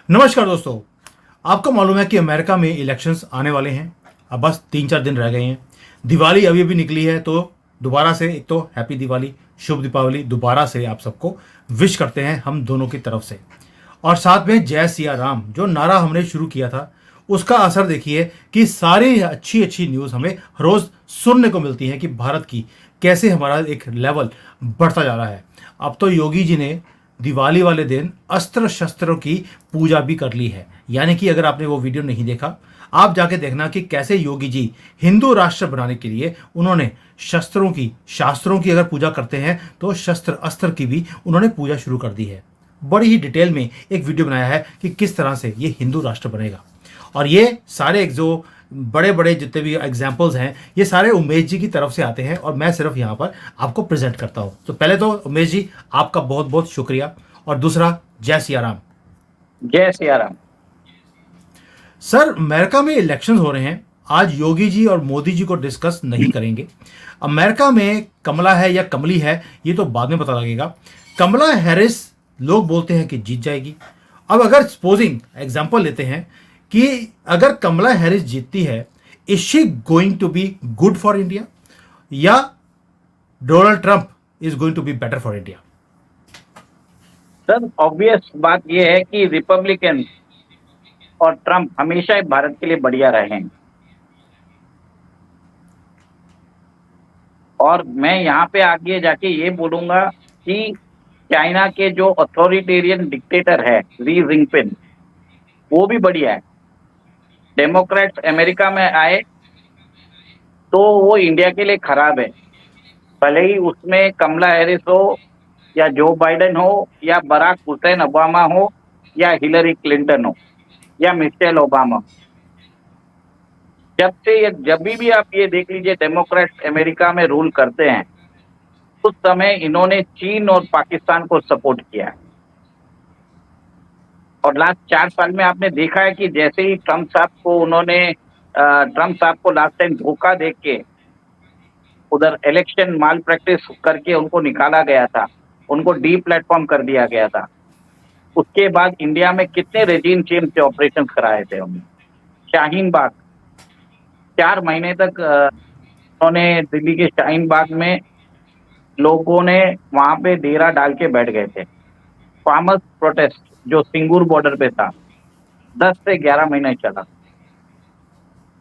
नमस्कार दोस्तों। आपको मालूम है कि अमेरिका में इलेक्शंस आने वाले हैं। अब बस 3-4 दिन रह गए हैं। दिवाली अभी अभी निकली है, तो दोबारा से एक तो हैप्पी दिवाली, शुभ दीपावली दोबारा से आप सबको विश करते हैं हम दोनों की तरफ से। और साथ में जय सिया राम जो नारा हमने शुरू किया था, उसका असर देखिए कि सारी अच्छी अच्छी न्यूज़ हमें रोज़ सुनने को मिलती है कि भारत की कैसे हमारा एक लेवल बढ़ता जा रहा है। अब तो योगी जी ने दिवाली वाले दिन अस्त्र शस्त्रों की पूजा भी कर ली है। यानी कि अगर आपने वो वीडियो नहीं देखा, आप जाके देखना कि कैसे योगी जी हिंदू राष्ट्र बनाने के लिए उन्होंने शस्त्रों की, शास्त्रों की अगर पूजा करते हैं तो शस्त्र अस्त्र की भी उन्होंने पूजा शुरू कर दी है। बड़ी ही डिटेल में एक वीडियो बनाया है कि किस तरह से ये हिंदू राष्ट्र बनेगा। और ये सारे एक जो बड़े बड़े जितने भी एग्जाम्पल्स हैं, ये सारे उमेश जी की तरफ से आते हैं और मैं सिर्फ यहाँ पर आपको प्रेजेंट करता हूँ। तो पहले तो उमेश जी, आपका बहुत बहुत शुक्रिया। और दूसरा, जय सिया राम। जय सिया राम। सर, अमेरिका में इलेक्शंस हो रहे हैं। आज योगी जी और मोदी जी को डिस्कस नहीं करेंगे। अमेरिका में कमला है या कमली है, ये तो बाद में पता लगेगा। कमला हैरिस लोग बोलते हैं कि जीत जाएगी। अब अगर सपोजिंग एग्जांपल लेते हैं कि अगर कमला हैरिस जीतती है, is she going to be good for India या Donald Trump is going to be better for India? Sir, obvious बात यह है कि रिपब्लिकन और ट्रम्प हमेशा भारत के लिए बढ़िया रहे हैं। और मैं यहाँ पे आगे जाके ये बोलूंगा कि चाइना के जो अथॉरिटेरियन डिक्टेटर है ली जिनपिंग, वो भी बढ़िया है। डेमोक्रेट्स अमेरिका में आए तो वो इंडिया के लिए खराब है। भले ही उसमें कमला हैरिस हो या जो बाइडेन हो या बराक हुसैन ओबामा हो या हिलरी क्लिंटन हो या मिशेल ओबामा। जब भी आप ये देख लीजिए डेमोक्रेट्स अमेरिका में रूल करते हैं, उस समय इन्होंने चीन और पाकिस्तान को सपोर्ट किया है। और लास्ट 4 साल में आपने देखा है कि जैसे ही ट्रम्प साहब को लास्ट टाइम धोखा देख के उधर इलेक्शन माल प्रैक्टिस करके उनको निकाला गया था, उनको डी प्लेटफॉर्म कर दिया गया था। उसके बाद इंडिया में कितने रेजीम चेंज से ऑपरेशन कराए थे हमने। शाहीन बाग 4 महीने तक उन्होंने दिल्ली के शाहीन बाग में लोगों ने वहां पे डेरा डाल के बैठ गए थे। फार्मर्स प्रोटेस्ट जो सिंगूर बॉर्डर पे था, 10 से 11 महीने चला।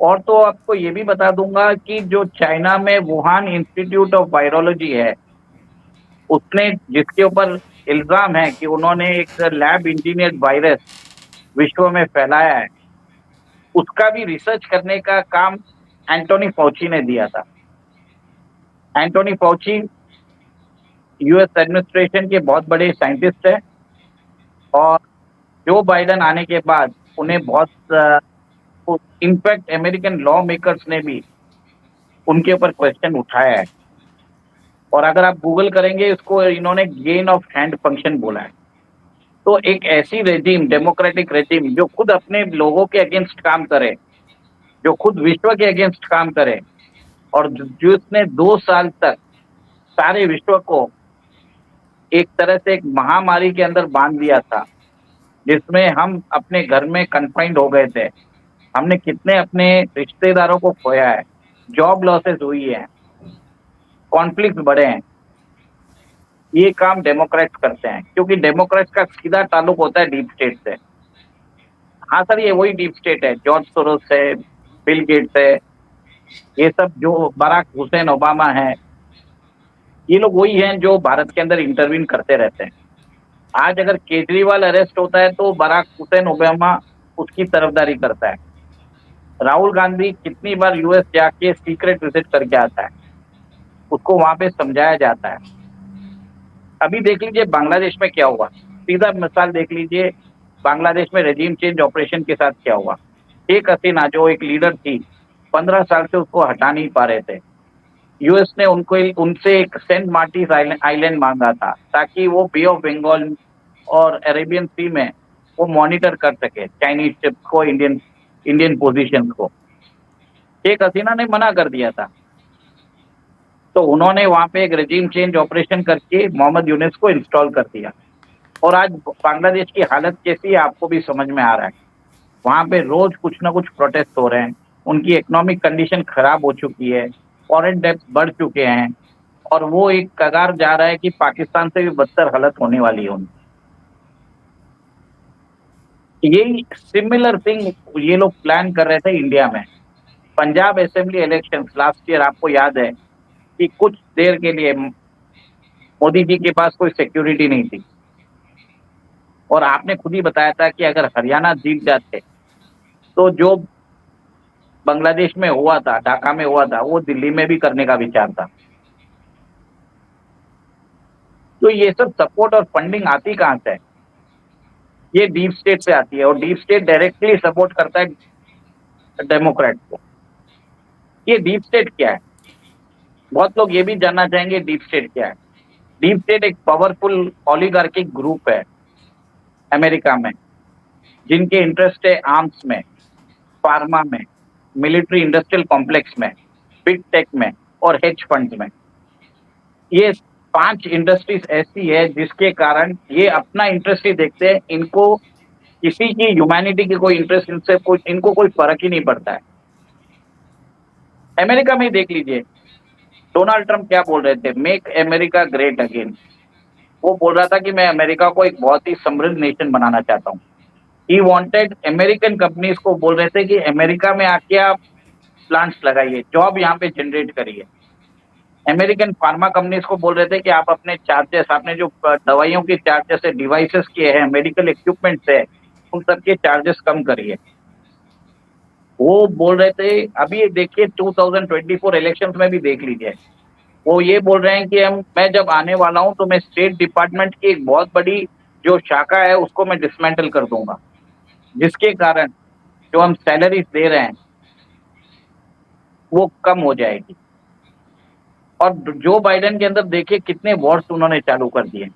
और तो आपको ये भी बता दूंगा कि जो चाइना में वुहान इंस्टीट्यूट ऑफ वायरोलॉजी है, उसने जिसके ऊपर इल्जाम है कि उन्होंने एक लैब इंजीनियर्ड वायरस विश्व में फैलाया है, उसका भी रिसर्च करने का काम एंटोनी फॉची ने दिया था। एंटोनी फॉची यूएस एडमिनिस्ट्रेशन के बहुत बड़े साइंटिस्ट है और जो बाइडेन आने के बाद उन्हें इनफैक्ट अमेरिकन लॉ मेकर्स ने भी उनके ऊपर क्वेश्चन उठाया है। और अगर आप गूगल करेंगे, इसको इन्होंने गेन ऑफ हैंड फंक्शन बोला है। तो एक ऐसी रेजिम, डेमोक्रेटिक रेजिम जो खुद अपने लोगों के अगेंस्ट काम करे, जो खुद विश्व के अगेंस्ट काम करे, और जिसने 2 साल तक सारे विश्व को एक तरह से एक महामारी के अंदर बांध दिया था, जिसमें हम अपने घर में कन्फाइंड हो गए थे। हमने कितने अपने रिश्तेदारों को खोया है, जॉब लॉसेस हुई है, कॉन्फ्लिक्ट बढ़े हैं। ये काम डेमोक्रेट्स करते हैं, क्योंकि डेमोक्रेट्स का सीधा ताल्लुक होता है डीप स्टेट से। हाँ सर, ये वही डीप स्टेट है, जॉर्ज सोरोस है, बिल गेट्स है, ये सब जो बराक हुसैन ओबामा है, ये लोग वही हैं जो भारत के अंदर इंटरवीन करते रहते हैं। आज अगर केजरीवाल अरेस्ट होता है तो बराक हुसैन ओबामा उसकी तरफदारी करता है। राहुल गांधी कितनी बार यूएस जाके सीक्रेट विजिट करके आता है, उसको वहां पे समझाया जाता है। अभी देख लीजिए बांग्लादेश में क्या हुआ, सीधा मिसाल देख लीजिए बांग्लादेश में रेजिम चेंज ऑपरेशन के साथ क्या हुआ। शेख हसीना जो एक लीडर थी, 15 साल से उसको हटा नहीं पा रहे थे। यूएस ने उनसे एक सेंट मार्टिस आइलैंड मांगा था, ताकि वो बे ऑफ बंगाल और अरेबियन सी में वो मॉनिटर कर सके चाइनीज शिप्स को, इंडियन इंडियन पोजीशंस को। शेख हसीना ने मना कर दिया था, तो उन्होंने वहां पे एक रेजिम चेंज ऑपरेशन करके मोहम्मद यूनिस को इंस्टॉल कर दिया। और आज बांग्लादेश की हालत कैसी है आपको भी समझ में आ रहा है। वहां पे रोज कुछ ना कुछ प्रोटेस्ट हो रहे हैं, उनकी इकोनॉमिक कंडीशन खराब हो चुकी है, फॉरेन डेब्ट बढ़ चुके हैं, और वो एक कगार जा रहा है कि पाकिस्तान से भी बदतर हालत होने वाली है उनकी। यही सिमिलर थिंग ये लोग प्लान कर रहे थे इंडिया में। Punjab assembly election last year आपको याद है कि कुछ देर के लिए मोदी जी के पास कोई सिक्योरिटी नहीं थी, और आपने खुद ही बताया था कि अगर हरियाणा जीत जाते तो जो बांग्लादेश में हुआ था, ढाका में हुआ था, वो दिल्ली में भी करने का विचार था। तो ये सब सपोर्ट और फंडिंग आती कहां से है? ये डीप स्टेट से आती है, और डीप स्टेट डायरेक्टली सपोर्ट करता है डेमोक्रेट को। ये डीप स्टेट क्या है? बहुत लोग ये भी जानना चाहेंगे डीप स्टेट क्या है। डीप स्टेट एक पावरफुल ओलिगार्किक ग्रुप है अमेरिका में, जिनके इंटरेस्ट है आर्म्स में, फार्मा में, मिलिट्री इंडस्ट्रियल कॉम्प्लेक्स में, बिग टेक में और हेज फंड में। ये 5 इंडस्ट्रीज ऐसी है जिसके कारण ये अपना इंटरेस्ट ही देखते हैं, इनको किसी की ह्यूमैनिटी की कोई इंटरेस्ट इनसे कोई इनको कोई फर्क ही नहीं पड़ता है। अमेरिका में ही देख लीजिए, डोनाल्ड ट्रंप क्या बोल रहे थे, मेक अमेरिका ग्रेट अगेन। वो बोल रहा था कि मैं अमेरिका को एक बहुत ही समृद्ध नेशन बनाना चाहता हूँ। ही वांटेड अमेरिकन कंपनीज को बोल रहे थे कि अमेरिका में आके आप प्लांट्स लगाइए, जॉब यहाँ पे जनरेट करिए। अमेरिकन फार्मा कंपनीज को बोल रहे थे कि आप अपने चार्जेस, आपने जो दवाइयों के चार्जेस है, डिवाइसेस के हैं, मेडिकल इक्विपमेंट्स है, उन सबके चार्जेस कम करिए। वो बोल रहे थे, अभी ये देखिए 2024 इलेक्शंस में भी देख लीजिए, वो ये बोल रहे हैं कि मैं जब आने वाला हूं तो मैं स्टेट डिपार्टमेंट की एक बहुत बड़ी जो शाखा है उसको मैं डिसमेंटल कर दूंगा, जिसके कारण जो हम सैलरीज दे रहे हैं वो कम हो जाएगी। और जो बाइडेन के अंदर देखिए कितने वॉर्स उन्होंने चालू कर दिए।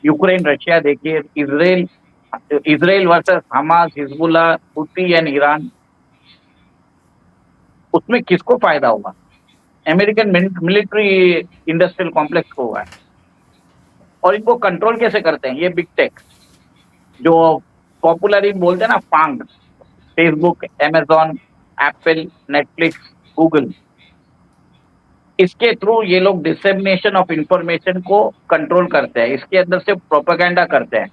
यूक्रेन रशिया देखिए, Israel Israel versus Hamas, Hezbollah, Houthi and Iran. उसमें किसको फायदा होगा? अमेरिकन मिलिट्री इंडस्ट्रियल कॉम्प्लेक्स को हुआ है। और इनको कंट्रोल कैसे करते हैं? ये बिग टेक जो पॉपुलरली बोलते हैं ना, FAANG, Facebook, Amazon, Apple, Netflix, Google, इसके थ्रू ये लोग डिसेमिनेशन ऑफ इंफॉर्मेशन को कंट्रोल करते हैं, इसके अंदर से प्रोपेगेंडा करते हैं,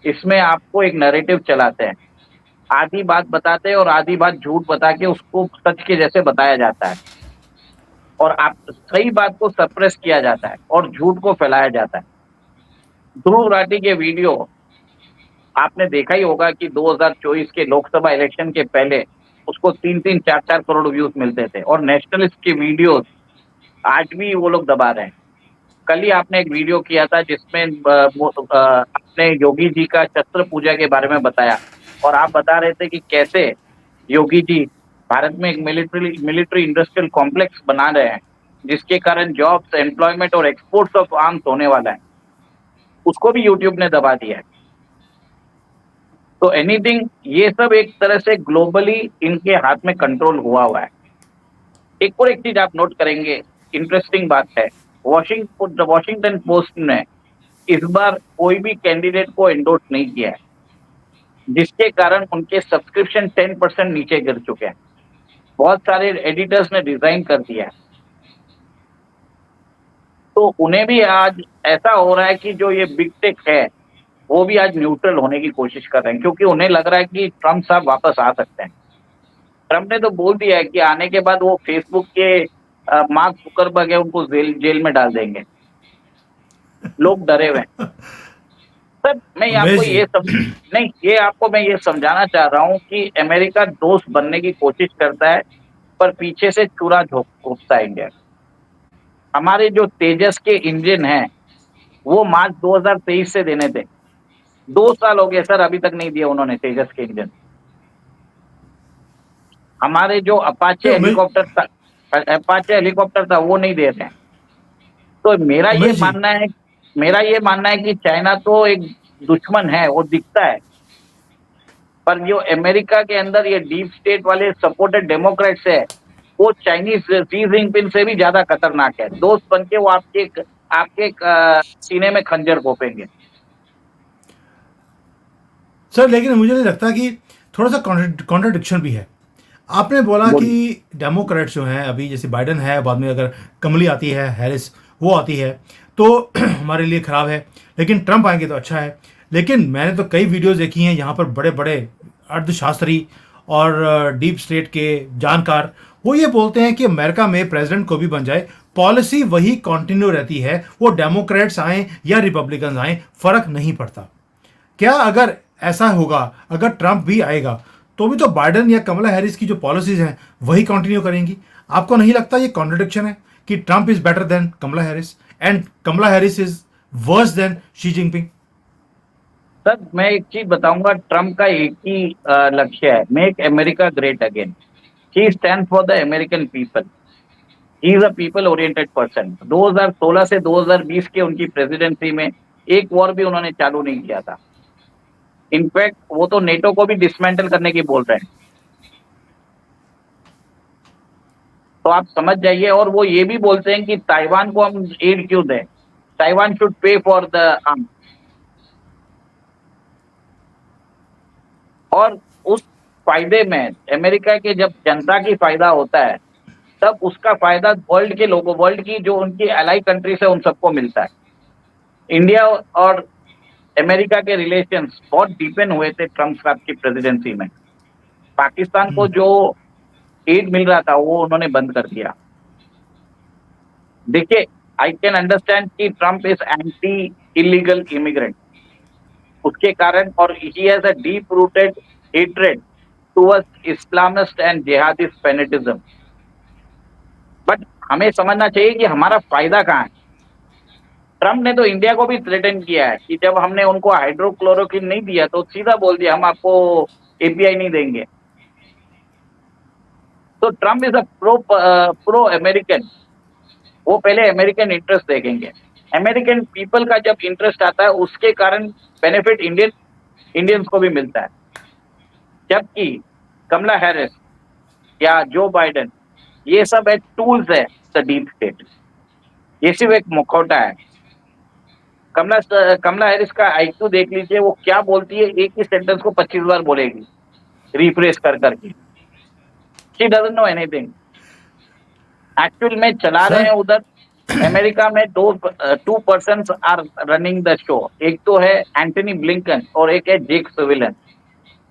इसमें आपको एक नैरेटिव चलाते हैं, आधी बात बताते हैं और आधी बात झूठ बता के उसको सच के जैसे बताया जाता है, और आप सही बात को सप्रेस किया जाता है और झूठ को फैलाया जाता है। ध्रुव राठी के वीडियो आपने देखा ही होगा कि 2024 के लोकसभा इलेक्शन के पहले उसको 3-3, 4-4 करोड़ व्यूज मिलते थे, और नेशनलिस्ट के वीडियोस आज भी वो लोग दबा रहे हैं। कल ही आपने एक वीडियो किया था जिसमें आपने योगी जी का शस्त्र पूजा के बारे में बताया, और आप बता रहे थे कि कैसे योगी जी भारत में एक मिलिट्री इंडस्ट्रियल कॉम्प्लेक्स बना रहे हैं, जिसके कारण जॉब्स, एम्प्लॉयमेंट और एक्सपोर्ट्स ऑफ आर्म्स होने वाला है। उसको भी यूट्यूब ने दबा दिया है। तो एनीथिंग, ये सब एक तरह से ग्लोबली इनके हाथ में कंट्रोल हुआ है। एक और एक चीज आप नोट करेंगे, इंटरेस्टिंग बात है, वॉशिंगटन पोस्ट ने इस बार कोई भी कैंडिडेट को एंडोर्स नहीं किया है, जिसके कारण उनके सब्सक्रिप्शन 10% नीचे गिर चुके हैं। बहुत सारे एडिटर्स ने रिजाइन कर दिया है। तो उन्हें भी आज ऐसा हो रहा है कि जो ये बिग टेक है वो भी आज न्यूट्रल होने की कोशिश कर रहे हैं, क्योंकि उन्हें लग रहा है कि ट्रम्प साहब वापस आ सकते हैं। ट्रम्प ने तो बोल दिया है कि आने के बाद वो फेसबुक के मार्क जुकरबर्ग है उनको जेल में डाल देंगे। लोग डरे हुए हैं। सर मैं आपको उमेश जी, ये नहीं, ये आपको मैं ये समझाना चाह रहा हूँ कि अमेरिका दोस्त बनने की कोशिश करता है, पर पीछे से चूरा घोंपता है इंडिया। हमारे जो तेजस के इंजन हैं वो मार्च 2023 से देने थे, 2 साल हो गए सर, अभी तक नहीं दिया उन्होंने तेजस के इंजन। हमारे जो नहीं, अपाचे हेलीकॉप्टर था वो नहीं दे रहे हैं। तो उमेश जी, मेरा ये मानना है कि चाइना तो एक दुश्मन है, वो दिखता है, पर जो अमेरिका के अंदर ये डीप स्टेट वाले सपोर्टेड डेमोक्रेट्स है, वो चाइनीज शी जिनपिंग से भी ज्यादा खतरनाक है। दोस्त बन के वो आपके सीने में खंजर घोपेंगे। सर लेकिन मुझे नहीं लगता कि थोड़ा सा कॉन्ट्रडिक्शन भी है। आपने बोला कि डेमोक्रेट्स जो हैं अभी, जैसे बाइडन है, बाद में अगर कमली आती है, हैरिस वो आती है, तो हमारे लिए ख़राब है, लेकिन ट्रंप आएंगे तो अच्छा है। लेकिन मैंने तो कई वीडियोस देखी हैं यहाँ पर बड़े बड़े अर्थशास्त्री और डीप स्टेट के जानकार, वो ये बोलते हैं कि अमेरिका में प्रेसिडेंट को भी बन जाए, पॉलिसी वही कंटिन्यू रहती है, वो डेमोक्रेट्स आए या रिपब्लिकन आए, फर्क नहीं पड़ता। क्या अगर ऐसा होगा, अगर ट्रंप भी आएगा, तो भी तो बाइडन या कमला हैरिस की जो पॉलिसीज हैं वही कंटिन्यू करेंगी? आपको नहीं लगता ये कॉन्ट्रडिक्शन है कि Trump is better than Kamala Harris and Kamala Harris is worse than Xi Jinping? Sir मैं एक चीज बताऊंगा, ट्रम्प का एक ही लक्ष्य है, make America great again. He stand for the American people, he is a people oriented person. 2016 से 2020 के उनकी प्रेसिडेंसी में एक वॉर भी उन्होंने चालू नहीं किया था। इनफैक्ट वो तो नेटो को भी डिसमेंटल करने की बोल रहे हैं। तो आप समझ जाइए। और वो ये भी बोलते हैं कि ताइवान को हम एड क्यों दें, Taiwan should pay for the arm. और उस फायदे में अमेरिका के जब जनता की फायदा होता है, तब उसका फायदा वर्ल्ड के लोगों, वर्ल्ड की जो उनकी अलाई कंट्रीज है उन सबको मिलता है। इंडिया और अमेरिका के रिलेशंस बहुत डीपेन हुए थे ट्रम्प साहब की प्रेसिडेंसी में। पाकिस्तान को जो एड मिल रहा था वो उन्होंने बंद कर दिया। देखिए, आई कैन अंडरस्टैंड कि Trump is anti illegal immigrant, उसके कारण, और he has a deep rooted hatred towards Islamist and jihadist fanaticism. But हमें समझना चाहिए कि हमारा फायदा कहाँ है। ट्रम्प ने तो इंडिया को भी थ्रेटन किया है कि जब हमने उनको हाइड्रोक्लोरोक्विन नहीं दिया तो सीधा बोल दिया हम आपको एपीआई नहीं देंगे। तो Trump is a pro American. वो पहले अमेरिकन इंटरेस्ट देखेंगे। अमेरिकन पीपल का जब इंटरेस्ट आता है उसके कारण बेनिफिट इंडियंस को भी मिलता है। जबकि कमला हैरिस या जो बाइडेन, ये सब एक टूल्स है द डीप स्टेट। ये सिर्फ एक मुखौटा है। कमला हैरिस का आईक्यू देख लीजिए, वो क्या बोलती है, एक ही सेंटेंस को 25 बार बोलेगी रिफ्रेश कर करके। She doesn't know anything. Actual में चला रहे सर हैं उधर अमेरिका में two persons are running the show. एक तो है एंटनी ब्लिंकन और एक है जेक सुविलन।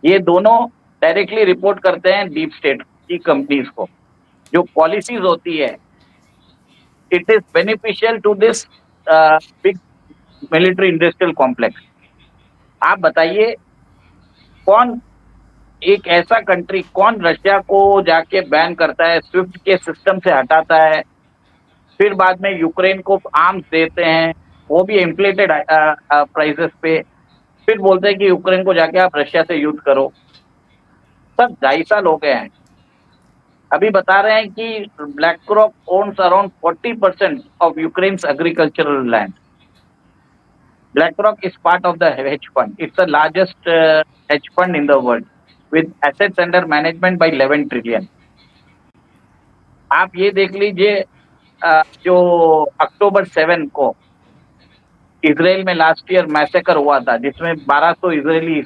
ये दोनों डायरेक्टली रिपोर्ट करते हैं डीप स्टेट की कंपनीज को। जो पॉलिसीज होती है, it is beneficial to this big military industrial complex. आप बताइए, कौन एक ऐसा कंट्री, कौन रशिया को जाके बैन करता है, स्विफ्ट के सिस्टम से हटाता है, फिर बाद में यूक्रेन को आर्म्स देते हैं, वो भी इन्फ्लेटेड प्राइसेस पे, फिर बोलते हैं कि यूक्रेन को जाके आप रशिया से युद्ध करो। सब 2.5 साल हो गए हैं। अभी बता रहे हैं कि BlackRock owns around 40% of Ukraine's agricultural land. BlackRock is part of the hedge fund. It's the largest hedge fund in the world with assets under management by 11 trillion. आप ये देख लीजिए, जो अक्टूबर 7 को इसराइल में लास्ट ईयर मैसेकर हुआ था, जिसमें 1200 इजरायली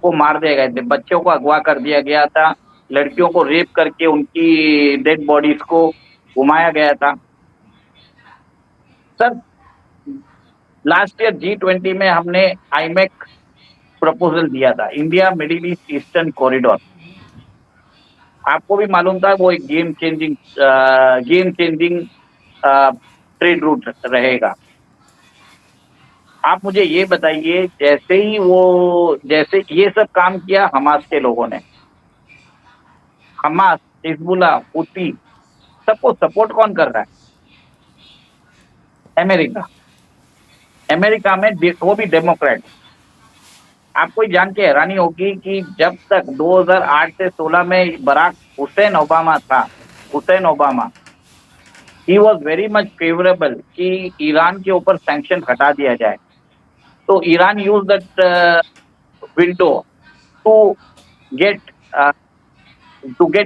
को मार दिए गए थे, बच्चों को अगवा कर दिया गया था, लड़कियों को रेप करके उनकी डेड बॉडीज को घुमाया गया था। सर, लास्ट ईयर G20 में हमने आईमेक प्रपोजल दिया था, India middle east eastern corridor. आपको भी मालूम था वो एक गेम चेंजिंग ट्रेड रूट रहेगा। आप मुझे ये बताइए, जैसे ये सब काम किया हमास के लोगों ने, हमास, हिजबुल्लाह, हुती, सबको सपोर्ट कौन कर रहा है? अमेरिका। अमेरिका में वो भी डेमोक्रेट। आपको ये जान के हैरानी होगी कि जब तक 2008 से 16 में बराक हुसैन ओबामा था, Hussein Obama, he was very much favourable कि ईरान के ऊपर सैंक्शन हटा दिया जाए। तो Iran use that window to get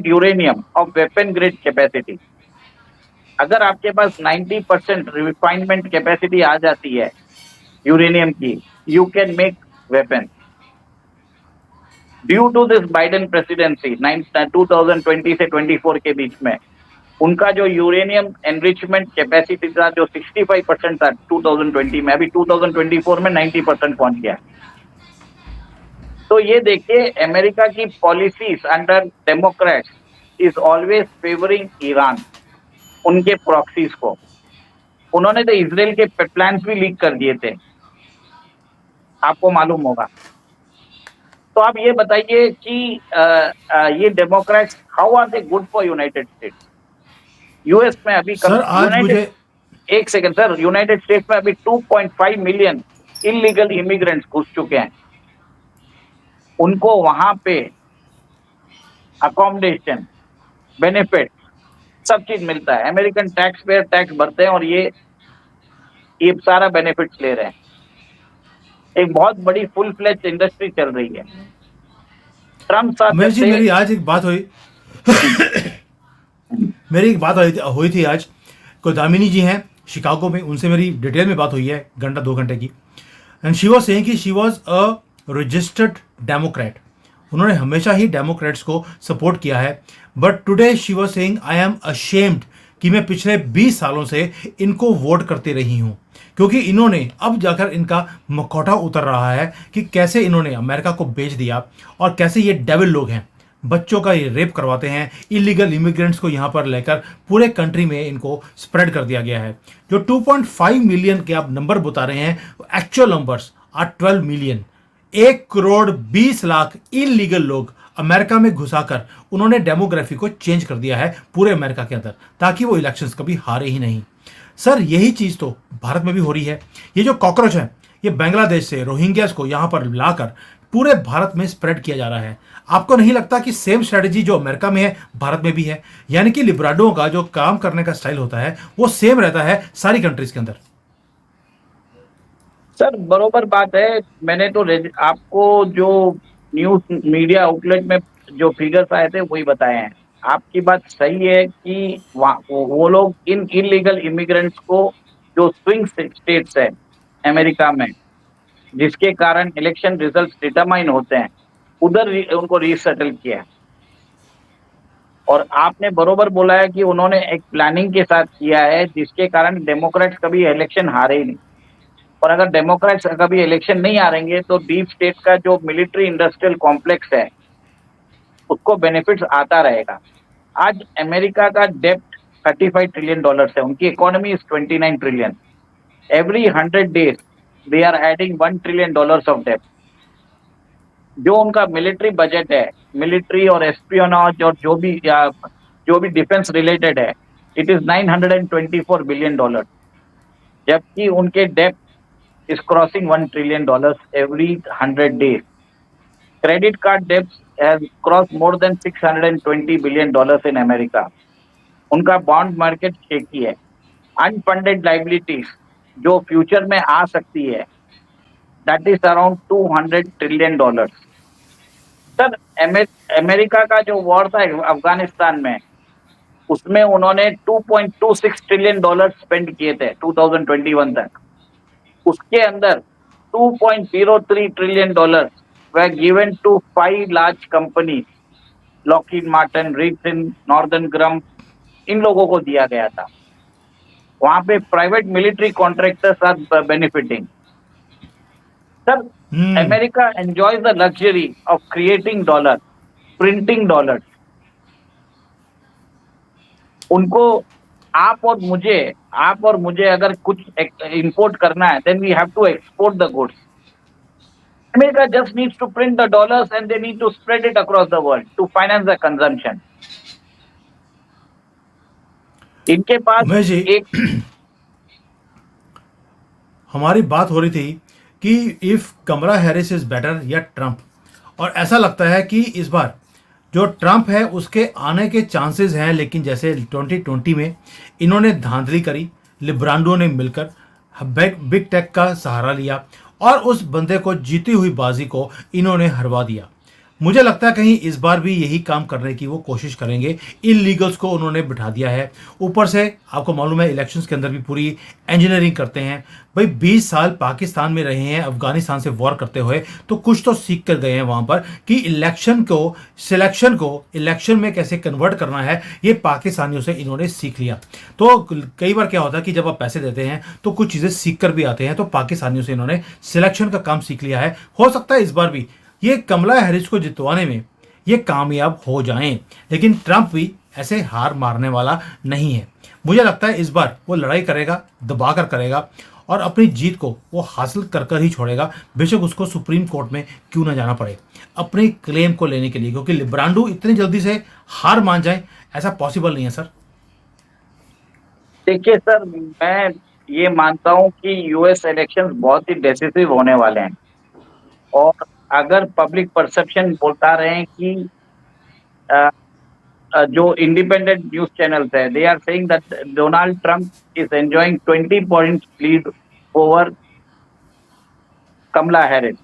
uranium of weapon grade capacity. अगर आपके पास 90% रिफाइनमेंट कैपेसिटी आ जाती है यूरेनियम की, you can make weapon. Due to this Biden presidency 2020 से 24 के बीच में उनका जो यूरेनियम एनरिचमेंट कैपेसिटी था जो 65% था 2020 में, अभी 2024 में 90% पहुंच गया। तो ये देखिए अमेरिका की policies under Democrats is always favouring Iran, उनके प्रॉक्सीज को। उन्होंने तो इसराइल के प्लान्स भी लीक कर दिए थे, आपको मालूम होगा। तो आप ये बताइए कि ये democrats how are they good for United States? US में अभी सर आज यूनाइटेड मुझे एक सेकंड सर, यूनाइटेड स्टेट्स में अभी 2.5 मिलियन इलीगल इमिग्रेंट्स घुस चुके हैं। उनको वहां पे अकोमोडेशन, बेनिफिट, सब चीज मिलता है। अमेरिकन टैक्स पेयर टैक्स भरते हैं और ये सारा बेनिफिट्स ले रहे हैं। एक बहुत बड़ी फुल फ्लेज इंडस्ट्री चल रही है। ट्रम्प साहब उमेश जब जी थे मेरी आज एक बात हुई मेरी एक बात हुई थी आज। कोई दामिनी जी हैं शिकागो में, उनसे मेरी डिटेल में बात हुई है घंटा 2 घंटे की। एंड शी वॉज सेइंग कि she was a registered Democrat. उन्होंने हमेशा ही डेमोक्रेट्स को सपोर्ट किया है, but today she was saying I am ashamed कि मैं पिछले 20 सालों से इनको वोट करती रही हूं, क्योंकि इन्होंने अब जाकर इनका मखौटा उतर रहा है कि कैसे इन्होंने अमेरिका को बेच दिया और कैसे ये डेविल लोग हैं, बच्चों का ये रेप करवाते हैं, इलीगल इमिग्रेंट्स को यहाँ पर लेकर पूरे कंट्री में इनको स्प्रेड कर दिया गया है। जो 2.5 मिलियन के आप नंबर बता रहे हैं, actual numbers are 12 million. 1 crore 20 lakh illegal लोग अमेरिका में घुसाकर उन्होंने डेमोग्राफी को चेंज कर दिया है पूरे अमेरिका के अंदर, ताकि वो इलेक्शंस कभी हारे ही नहीं। सर यही चीज तो भारत में भी हो रही है। ये जो कॉकरोच है, ये बांग्लादेश से रोहिंग्यास को यहां पर लाकर पूरे भारत में स्प्रेड किया जा रहा है। आपको नहीं लगता कि सेम स्ट्रेटजी जो अमेरिका में है भारत में भी है? यानी कि लिबराडों का जो काम करने का स्टाइल होता है वो सेम रहता है सारी कंट्रीज के अंदर। सर बरोबर बात है। मैंने तो आपको जो न्यूज मीडिया आउटलेट में जो फिगर्स आए थे वही बताए हैं। आपकी बात सही है कि वो लोग इन इलीगल इमिग्रेंट्स को, जो स्विंग स्टेट्स है अमेरिका में, जिसके कारण इलेक्शन रिजल्ट डिटरमाइन होते हैं, उधर उनको रीसेटल किया है। और आपने बरोबर बोला है कि उन्होंने एक प्लानिंग के साथ किया है, जिसके कारण डेमोक्रेट्स कभी इलेक्शन हारे ही नहीं। और अगर डेमोक्रेट्स कभी इलेक्शन नहीं हारेंगे तो डीप स्टेट का जो मिलिट्री इंडस्ट्रियल कॉम्प्लेक्स है उसको बेनिफिट्स आता रहेगा। आज अमेरिका का डेप्ट $35 ट्रिलियन है, उनकी economy is 29 trillion. Every 100 days they are adding $1 trillion of डेप्ट। जो उनका मिलिट्री बजट है, मिलिट्री और एस्पियोनाज और जो भी डिफेंस रिलेटेड है, इट इज $924 बिलियन, जबकि उनके डेप्ट is crossing $1 trillion every 100 days. Credit card debts has crossed more than $620 billion in America. उनका बॉन्ड मार्केट शेकी है। अनफंडेड लाइबिलिटीज जो फ्यूचर में आ सकती है, that is around $200 trillion. Sir America का जो वॉर था अफगानिस्तान में, उसमें उन्होंने $2.26 ट्रिलियन स्पेंड किए थे 2021 तक। उसके अंदर $2.03 trillion were given to 5 large companies, Lockheed Martin, Raytheon, Northrop Grumman, इन लोगों को दिया गया था। वहां पे private military contractors are benefiting. Sir America enjoys the luxury of creating dollar, printing dollar. उनको आप और मुझे अगर कुछ इंपोर्ट करना है, then we have to export the goods. America just needs to print the dollars and they need to spread it across the world to finance the consumption. इनके पास उमेश जी एक हमारी बात हो रही थी कि if Kamala Harris is better या Trump, और ऐसा लगता है कि इस बार जो ट्रंप है उसके आने के चांसेस हैं, लेकिन जैसे 2020 में इन्होंने धांधली करी, लिब्रांडो ने मिलकर बिग टेक का सहारा लिया और उस बंदे को जीती हुई बाजी को इन्होंने हरवा दिया। मुझे लगता है कहीं इस बार भी यही काम करने की वो कोशिश करेंगे। इलीगल्स को उन्होंने बिठा दिया है। ऊपर से आपको मालूम है इलेक्शंस के अंदर भी पूरी इंजीनियरिंग करते हैं। भाई 20 साल पाकिस्तान में रहे हैं अफगानिस्तान से वॉर करते हुए, तो कुछ तो सीख कर गए हैं वहां पर कि सिलेक्शन को इलेक्शन में कैसे कन्वर्ट करना है, ये पाकिस्तानियों से इन्होंने सीख लिया। तो कई बार क्या होता है कि जब आप पैसे देते हैं तो कुछ चीज़ें सीख कर भी आते हैं, तो पाकिस्तानियों से इन्होंने सिलेक्शन का काम सीख लिया है। हो सकता है इस बार भी ये कमला हैरिस को जितवाने में ये कामयाब हो जाएं, लेकिन ट्रंप भी ऐसे हार मारने वाला नहीं है। मुझे लगता है इस बार वो लड़ाई करेगा, दबा कर करेगा, और अपनी जीत को वो हासिल कर कर ही छोड़ेगा, बेशक उसको सुप्रीम कोर्ट में क्यों ना जाना पड़े अपने क्लेम को लेने के लिए, क्योंकि लिब्रांडो इतनी जल्दी से हार मान जाए ऐसा पॉसिबल नहीं है सर। देखिए सर, मैं ये मानता हूं कि यूएस इलेक्शंस बहुत ही डिसिसिव होने वाले हैं, और अगर पब्लिक परसेप्शन बोलता रहे हैं कि जो इंडिपेंडेंट न्यूज चैनल्स है, they are saying that Donald Trump is enjoying 20 points lead over Kamala Harris.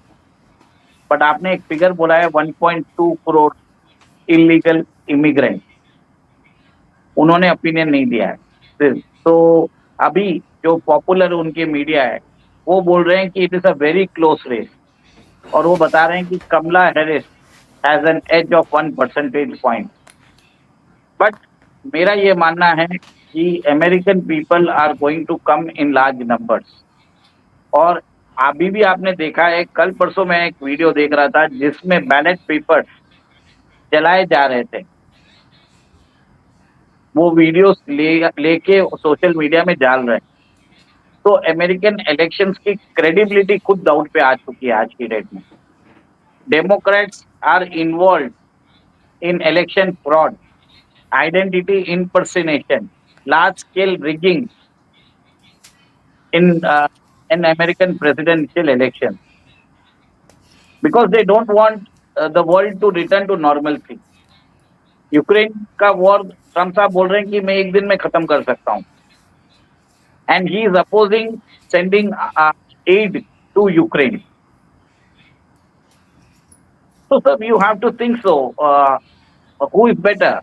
But आपने एक फिगर बोला है 1.2 करोड़ इलीगल इमिग्रेंट, उन्होंने ओपिनियन नहीं दिया है। तो अभी जो पॉपुलर उनके मीडिया है वो बोल रहे हैं कि it is a very close race, और वो बता रहे हैं कि Kamala Harris has an edge of 1 percentage point. But मेरा ये मानना है कि American people are going to come in large numbers, और अभी भी आपने देखा है, कल परसों मैं एक वीडियो देख रहा था जिसमें बैलेट पेपर्स जलाए जा रहे थे। वो वीडियोस लेके सोशल मीडिया में डाल रहे हैं। तो अमेरिकन इलेक्शंस की क्रेडिबिलिटी खुद डाउट पे आ चुकी है आज की डेट में। Democrats are involve in election fraud, identity impersonation, large scale rigging in American presidential election, because they don't want the world to return to normalcy. Ukraine का वॉर ट्रम्प साहब बोल रहे हैं कि मैं एक दिन में खत्म कर सकता हूं, and he is opposing sending aid to Ukraine. So sir, you have to think so. Who is better?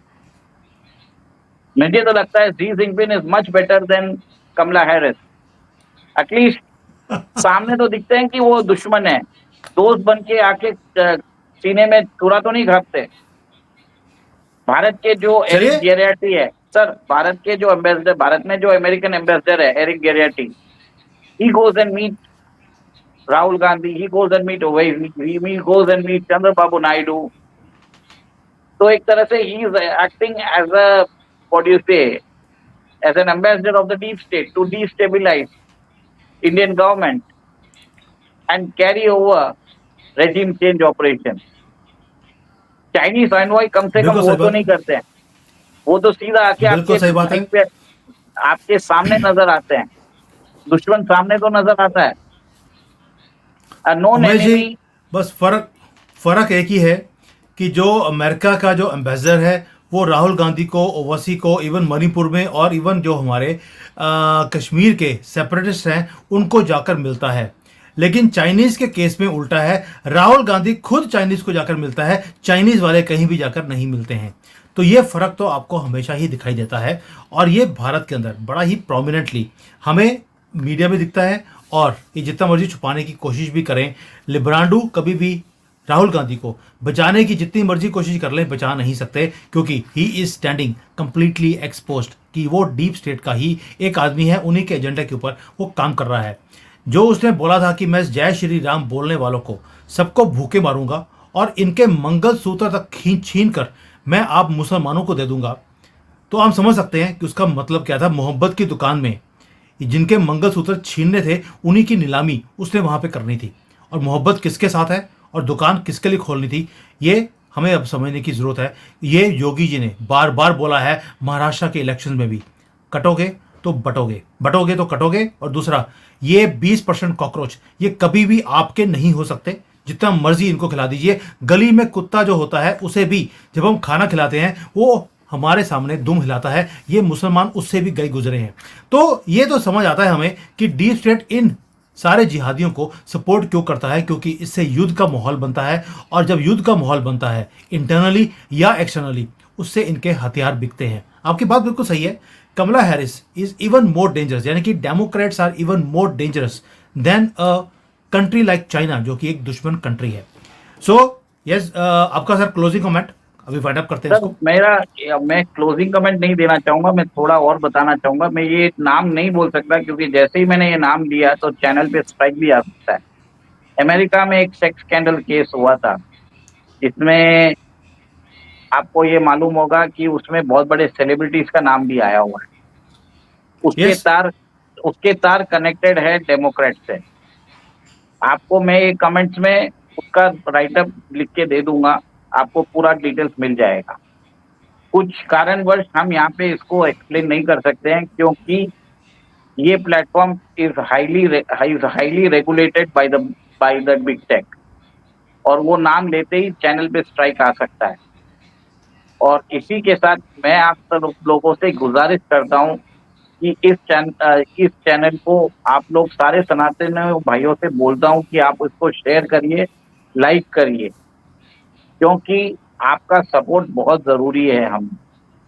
मुझे तो लगता है Xi Jinping is much better than Kamala Harris. At least सामने तो दिखते हैं कि वो दुश्मन है, दोस्त बन के आके सीने में चूरा तो नहीं घापते। भारत के जो एरिक गेरियाटी है सर, भारत के जो एम्बेसडर, भारत में जो अमेरिकन एम्बेसडर है Eric Garcetti, he goes and meet Rahul Gandhi, he goes and meet Owaisi, he goes and meet Chandrababu Naidu. So एक तरह से he is acting as a, what do you say, as an ambassador of the deep state to destabilize Indian government and carry over regime change operation. Chinese envoy कम से कम वो तो नहीं करते हैं, वो तो सीधा आके आपके सामने नजर आते हैं। दुश्मन सामने तो नजर आता है। जी, बस फर्क एक ही है कि जो अमेरिका का जो एम्बेसडर है वो राहुल गांधी को, ओवैसी को, इवन मणिपुर में, और इवन जो हमारे कश्मीर के सेपरेटिस्ट हैं उनको जाकर मिलता है। लेकिन चाइनीज़ के केस में उल्टा है, राहुल गांधी खुद चाइनीज़ को जाकर मिलता है, चाइनीज़ वाले कहीं भी जाकर नहीं मिलते हैं। तो ये फ़र्क तो आपको हमेशा ही दिखाई देता है, और ये भारत के अंदर बड़ा ही प्रोमिनेंटली हमें मीडिया में दिखता है। और ये जितना मर्जी छुपाने की कोशिश भी करें, लिब्रांडो कभी भी राहुल गांधी को बचाने की जितनी मर्जी कोशिश कर लें, बचा नहीं सकते, क्योंकि he is standing completely exposed कि वो डीप स्टेट का ही एक आदमी है, उन्हीं के एजेंडा के ऊपर वो काम कर रहा है। जो उसने बोला था कि मैं जय श्री राम बोलने वालों को सबको भूखे मारूंगा और इनके मंगल सूत्र तक छीन कर मैं आप मुसलमानों को दे दूंगा, तो हम समझ सकते हैं कि उसका मतलब क्या था। मोहब्बत की दुकान में जिनके मंगलसूत्र छीनने थे उन्हीं की नीलामी उसने वहां पे करनी थी, और मोहब्बत किसके साथ है और दुकान किसके लिए खोलनी थी, ये हमें अब समझने की ज़रूरत है। ये योगी जी ने बार बार बोला है महाराष्ट्र के इलेक्शन में भी, कटोगे तो बटोगे, बटोगे तो कटोगे। और दूसरा, ये 20% कॉकरोच ये कभी भी आपके नहीं हो सकते, जितना मर्जी इनको खिला दीजिए। गली में कुत्ता जो होता है उसे भी जब हम खाना खिलाते हैं वो हमारे सामने दुम हिलाता है, ये मुसलमान उससे भी गए गुजरे हैं। तो ये तो समझ आता है हमें कि डीप स्टेट इन सारे जिहादियों को सपोर्ट क्यों करता है? क्योंकि इससे युद्ध का माहौल बनता है, और जब युद्ध का माहौल बनता है इंटरनली या एक्सटर्नली, उससे इनके हथियार बिकते हैं। आपकी बात बिल्कुल सही है। Kamala Harris is even more dangerous, यानी कि Democrats are even more dangerous than a country like China, जो कि एक दुश्मन कंट्री है। सो यस, आपका सर क्लोजिंग कमेंट, अभी फाइंड अप करते हैं सर इसको। मैं क्लोजिंग कमेंट नहीं देना चाहूंगा, मैं थोड़ा और बताना चाहूंगा। मैं ये नाम नहीं बोल सकता क्योंकि जैसे ही मैंने ये नाम लिया तो चैनल पे स्ट्राइक भी आ सकता है। अमेरिका में एक सेक्स स्कैंडल केस हुआ था, जिसमें आपको ये मालूम होगा कि उसमें बहुत बड़े सेलिब्रिटीज का नाम भी आया हुआ है। उसके यस, तार उसके तार कनेक्टेड है डेमोक्रेट से। आपको मैं ये कमेंट्स में उसका राइटअप लिख के दे दूंगा, आपको पूरा डिटेल्स मिल जाएगा। कुछ कारणवश हम यहाँ पे इसको एक्सप्लेन नहीं कर सकते हैं, क्योंकि ये platform is highly regulated by the big tech, और वो नाम लेते ही चैनल पे स्ट्राइक आ सकता है। और इसी के साथ मैं आप सब लोगों से गुजारिश करता हूँ कि इस चैनल को आप लोग सारे सनातन भाइयों से बोलता हूँ कि आप इसको शेयर करिए, लाइक करिए, क्योंकि आपका सपोर्ट बहुत जरूरी है।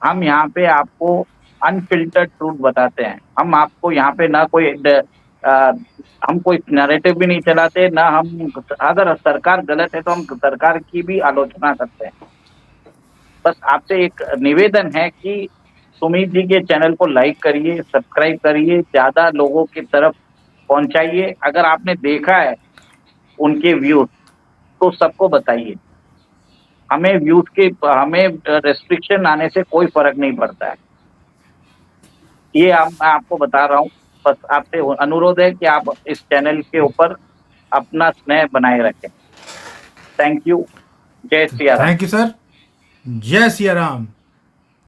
हम यहाँ पे आपको अनफिल्टर्ड ट्रूथ बताते हैं। हम आपको यहाँ पे ना कोई अ, हम कोई नैरेटिव भी नहीं चलाते, ना हम, अगर सरकार गलत है तो हम सरकार की भी आलोचना करते हैं। बस आपसे एक निवेदन है कि सुमित जी के चैनल को लाइक करिए, सब्सक्राइब करिए, ज्यादा लोगों की तरफ पहुंचाइए। अगर आपने देखा है उनके व्यूज तो सबको बताइए। हमें रेस्ट्रिक्शन आने से कोई फर्क नहीं पड़ता है। मैं आपको बता रहा हूँ। बस आपसे अनुरोध है कि आप इस चैनल के ऊपर अपना स्नेह बनाए रखें। Thank you. जय Siya Ram. Thank you sir. जय सिया राम।